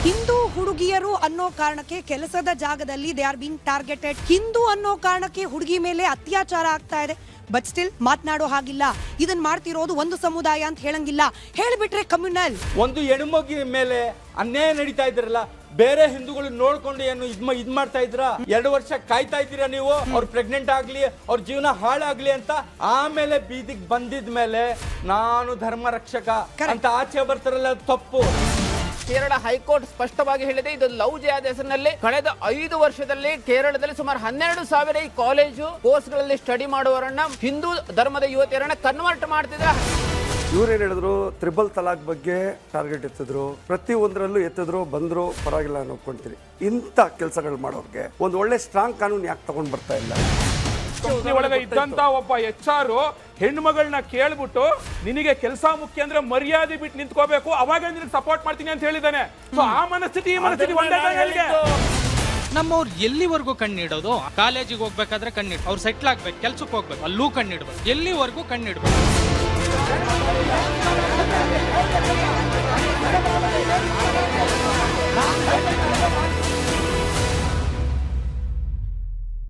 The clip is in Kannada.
ಹಿಂದೂ ಹುಡುಗಿಯರು ಅನ್ನೋ ಕಾರಣಕ್ಕೆ ಕೆಲಸದ ಜಾಗದಲ್ಲಿ they are being targeted. Hindu ಅನ್ನೋ ಕಾರಣಕ್ಕೆ ಹುಡುಗಿ ಮೇಲೆ ಅತ್ಯಾಚಾರ ಆಗ್ತಾ ಇದೆ. ಬಟ್ ಸ್ಟಿಲ್ ಮಾತನಾಡೋ ಹಾಗಿಲ್ಲ. ಇದನ್ನ ಮಾಡ್ತಿರೋದು ಒಂದು ಸಮುದಾಯ ಅಂತ ಹೇಳಂಗಿಲ್ಲ, ಹೇಳ್ಬಿಟ್ರೆ ಕಮ್ಯುನಲ್. ಒಂದು ಹೆಣ್ಮಗಿನ ಮೇಲೆ ಅನ್ಯಾಯ ನಡೀತಾ ಇದ್ರಲ್ಲ, ಬೇರೆ ಹಿಂದೂಗಳು ನೋಡ್ಕೊಂಡು ಏನು ಇದ್ ಮಾಡ್ತಾ ಇದ್ರ? 2 ವರ್ಷ ಕಾಯ್ತಾ ಇದ್ದೀರಾ ನೀವು ಅವ್ರು ಪ್ರೆಗ್ನೆಂಟ್ ಆಗ್ಲಿ, ಅವ್ರ ಜೀವನ ಹಾಳಾಗ್ಲಿ ಅಂತ. ಆಮೇಲೆ ಬೀದಿಗೆ ಬಂದಿದ ಮೇಲೆ ನಾನು ಧರ್ಮ ರಕ್ಷಕ ಅಂತ ಆಚೆ ಬರ್ತಾರಲ್ಲ, ತಪ್ಪು. ಕೇರಳ ಹೈಕೋರ್ಟ್ ಸ್ಪಷ್ಟವಾಗಿ ಹೇಳಿದೆ, ಇದು ಲವ್ ಜಿಹಾದ್ ಹೆಸರಿನಲ್ಲಿ ಕಳೆದ 5 ವರ್ಷದಲ್ಲಿ ಕೇರಳದಲ್ಲಿ ಸುಮಾರು 12,000 ಈ ಕಾಲೇಜು ಕೋರ್ಸ್ಗಳಲ್ಲಿ ಸ್ಟಡಿ ಮಾಡುವವರನ್ನ ಹಿಂದೂ ಧರ್ಮದ ಯುವತಿಯರನ್ನ ಕನ್ವರ್ಟ್ ಮಾಡ್ತಿದ್ರ. ಇವ್ರೇನ್ ಹೇಳಿದ್ರು, ತ್ರಿಬಲ್ ತಲಾಕ್ ಬಗ್ಗೆ ಟಾರ್ಗೆಟ್ ಎತ್ತಿದ್ರು, ಪ್ರತಿ ಒಂದರಲ್ಲೂ ಎತ್ತಿದ್ರು, ಬಂದ್ರು, ಪರವಾಗಿಲ್ಲ ನಾನು ಒಪ್ಕೊಂತೀನಿ. ಇಂಥ ಕೆಲಸಗಳು ಮಾಡೋರ್ಗೆ ಒಂದು ಒಳ್ಳೆ ಸ್ಟ್ರಾಂಗ್ ಕಾನೂನು ಯಾಕೆ ತಗೊಂಡ್ ಬರ್ತಾ ಇಲ್ಲ? ಒಳಗೆ ಇದ್ದಂತ ಒಬ್ಬ HR ಹೆಣ್ಮಗಳನ್ನ ಕೇಳ್ಬಿಟ್ಟು ನಿನಗೆ ಕೆಲಸ ಮುಖ್ಯ ಅಂದ್ರೆ ಮರ್ಯಾದೆ ಬಿಟ್ಟು ನಿಂತ್ಕೋಬೇಕು, ಅವಾಗ ನಿನಗೆ ಸಪೋರ್ಟ್ ಮಾಡ್ತೀನಿ ಅಂತ ಹೇಳಿದಾನೆ. ಸೊ ಆ ಮನಸ್ಥಿತಿ ಈ ಮನಸ್ಥಿತಿ ಒಂದೇ. ನಮ್ಮವ್ರು ಎಲ್ಲಿವರೆಗೂ ಕಣ್ಣಿಡೋದು? ಕಾಲೇಜಿಗೆ ಹೋಗ್ಬೇಕಾದ್ರೆ ಕಣ್ಣಿಡ್, ಅವ್ರು ಸೆಟ್ಲ್ ಆಗ್ಬೇಕು, ಕೆಲ್ಸಕ್ಕೆ ಹೋಗ್ಬೇಕು, ಅಲ್ಲೂ ಕಣ್ಣಿಡ್ಬೇಕು. ಎಲ್ಲಿವರೆಗೂ ಕಣ್ಣಿಡ್ಬೇಕು?